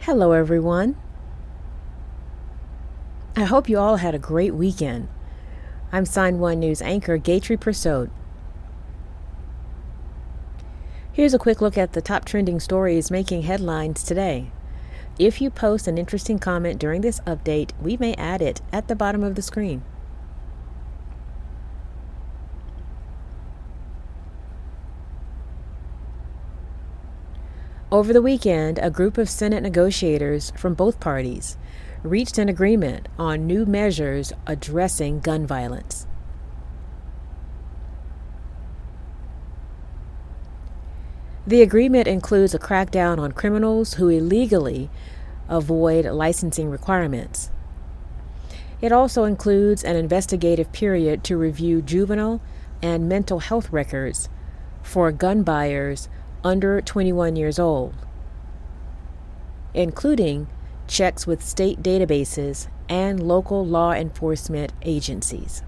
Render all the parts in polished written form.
Hello, everyone. I hope you all had a great weekend. I'm Sign1News anchor Gatry Persaud. Here's a quick look at the top trending stories making headlines today. If you post an interesting comment during this update, we may add it at the bottom of the screen. Over the weekend, a group of Senate negotiators from both parties reached an agreement on new measures addressing gun violence. The agreement includes a crackdown on criminals who illegally avoid licensing requirements. It also includes an investigative period to review juvenile and mental health records for gun buyers under 21 years old, including checks with state databases and local law enforcement agencies.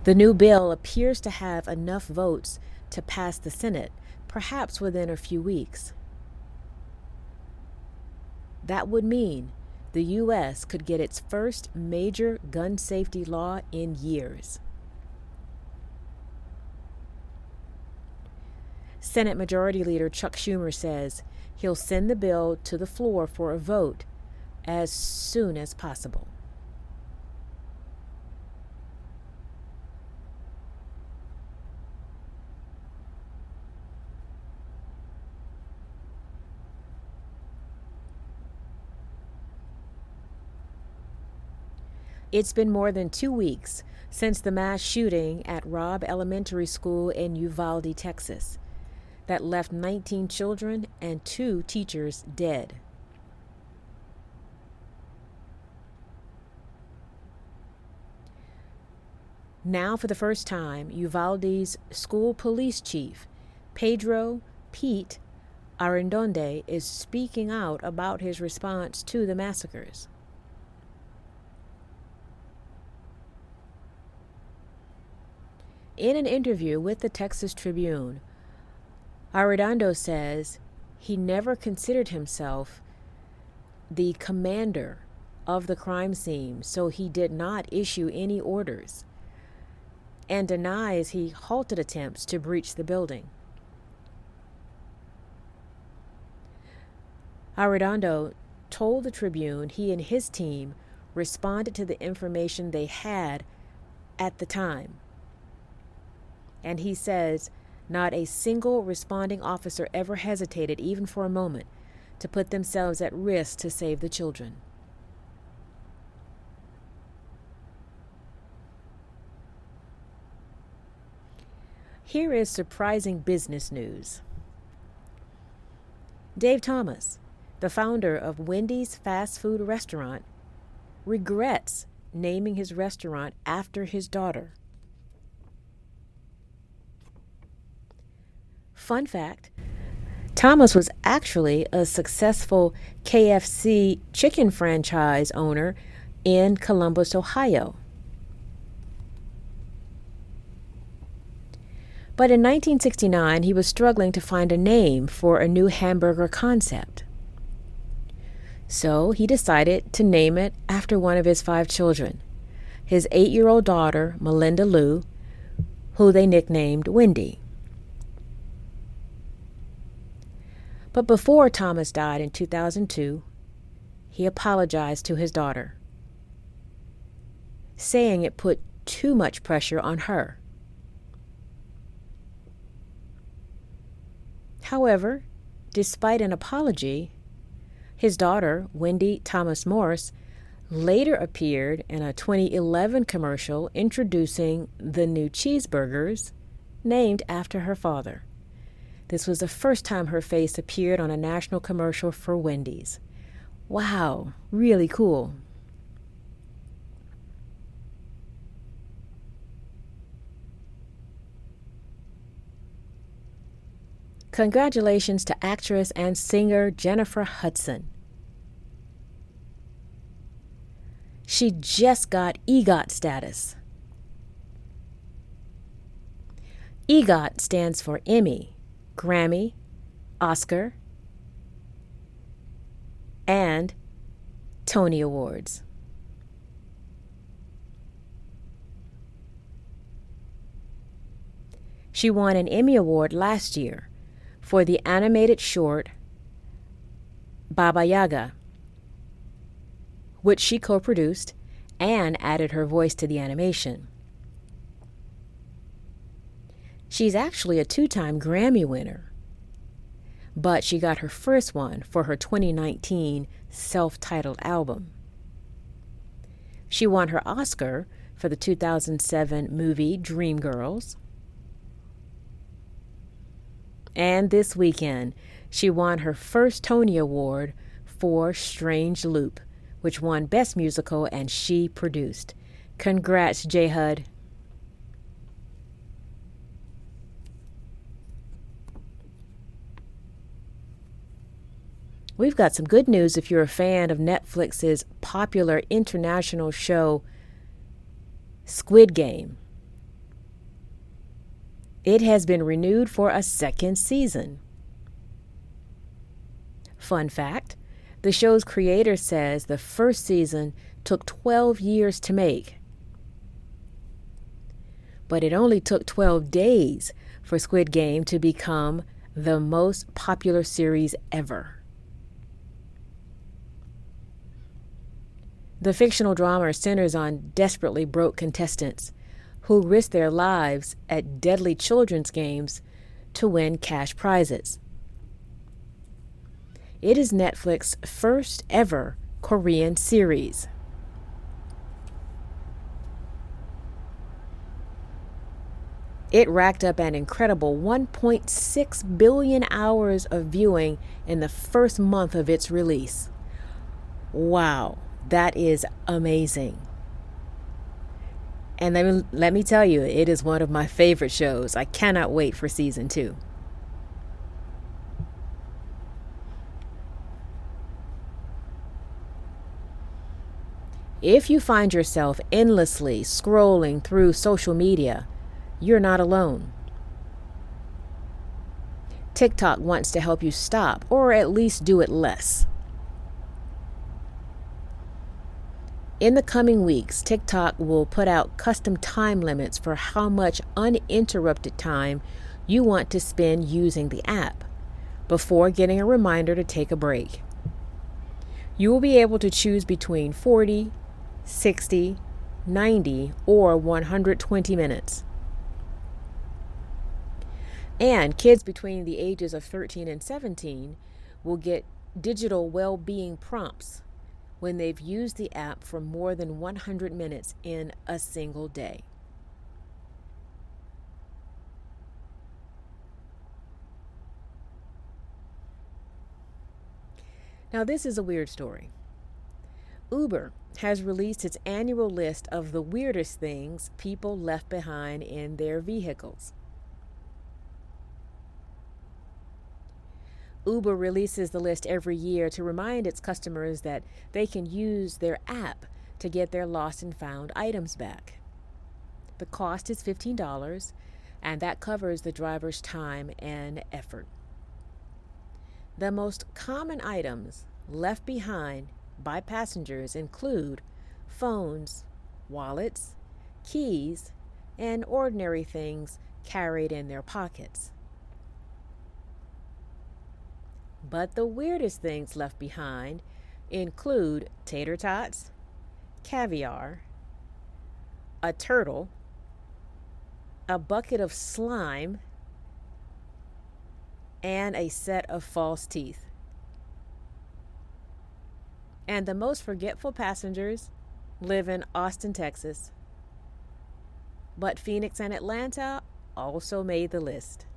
The new bill appears to have enough votes to pass the Senate, perhaps within a few weeks. That would mean the U.S. could get its first major gun safety law in years. Senate Majority Leader Chuck Schumer says he'll send the bill to the floor for a vote as soon as possible. It's been more than 2 weeks since the mass shooting at Robb Elementary School in Uvalde, Texas, that left 19 children and 2 teachers dead. Now, for the first time, Uvalde's school police chief, Pedro Pete Arredondo, is speaking out about his response to the massacres. In an interview with the Texas Tribune, Arredondo says he never considered himself the commander of the crime scene, so he did not issue any orders, and denies he halted attempts to breach the building. Arredondo told the Tribune he and his team responded to the information they had at the time. And he says not a single responding officer ever hesitated, even for a moment, to put themselves at risk to save the children. Here is surprising business news. Dave Thomas, the founder of Wendy's fast food restaurant, regrets naming his restaurant after his daughter. Fun fact, Thomas was actually a successful KFC chicken franchise owner in Columbus, Ohio. But in 1969, he was struggling to find a name for a new hamburger concept. So he decided to name it after one of his 5 children, his 8-year-old daughter, Melinda Lou, who they nicknamed Wendy. But before Thomas died in 2002, he apologized to his daughter, saying it put too much pressure on her. However, despite an apology, his daughter, Wendy Thomas Morse, later appeared in a 2011 commercial introducing the new cheeseburgers named after her father. This was the first time her face appeared on a national commercial for Wendys. Wow, really cool. Congratulations to actress and singer Jennifer Hudson. She just got EGOT status. EGOT stands for Emmy, Grammy, Oscar, and Tony Awards. She won an Emmy Award last year for the animated short Baba Yaga, which she co-produced and added her voice to the animation. She's actually a 2-time Grammy winner, but she got her first one for her 2019 self-titled album. She won her Oscar for the 2007 movie Dreamgirls. And this weekend, she won her first Tony Award for Strange Loop, which won Best Musical and she produced. Congrats, J. Hud. We've got some good news if you're a fan of Netflix's popular international show, Squid Game. It has been renewed for a second season. Fun fact, the show's creator says the first season took 12 years to make. But it only took 12 days for Squid Game to become the most popular series ever. The fictional drama centers on desperately broke contestants who risk their lives at deadly children's games to win cash prizes. It is Netflix's first ever Korean series. It racked up an incredible 1.6 billion hours of viewing in the first month of its release. Wow, that is amazing. And let me tell you, it is one of my favorite shows. I cannot wait for season 2. If you find yourself endlessly scrolling through social media, you're not alone. TikTok wants to help you stop, or at least do it less. In the coming weeks, TikTok will put out custom time limits for how much uninterrupted time you want to spend using the app before getting a reminder to take a break. You will be able to choose between 40, 60, 90, or 120 minutes. And kids between the ages of 13 and 17 will get digital well-being prompts when they've used the app for more than 100 minutes in a single day. Now, this is a weird story. Uber has released its annual list of the weirdest things people left behind in their vehicles. Uber releases the list every year to remind its customers that they can use their app to get their lost and found items back. The cost is $15, and that covers the driver's time and effort. The most common items left behind by passengers include phones, wallets, keys, and ordinary things carried in their pockets. But the weirdest things left behind include tater tots, caviar, a turtle, a bucket of slime, and a set of false teeth. And the most forgetful passengers live in Austin, Texas. But Phoenix and Atlanta also made the list.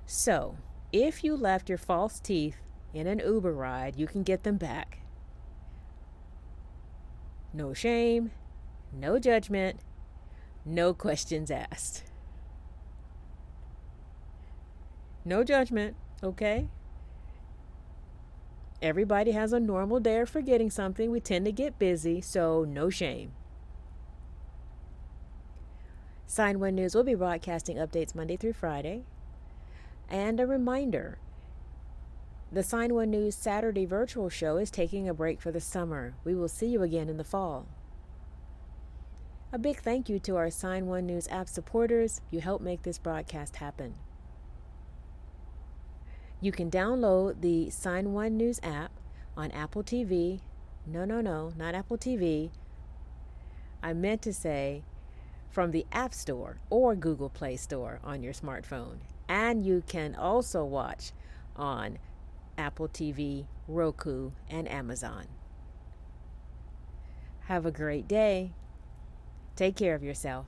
So, if you left your false teeth in an Uber ride, you can get them back. No shame, no judgment, no questions asked. No judgment, okay? Everybody has a normal day of forgetting something. We tend to get busy, so no shame. Sign1News will be broadcasting updates Monday through Friday. And a reminder, the Sign1News Saturday virtual show is taking a break for the summer. We will see you again in the fall. A big thank you to our Sign1News app supporters. You help make this broadcast happen. You can download the Sign1News app on Apple TV. No, not Apple TV. I meant to say from the App Store or Google Play Store on your smartphone. And you can also watch on Apple TV, Roku, and Amazon. Have a great day. Take care of yourself.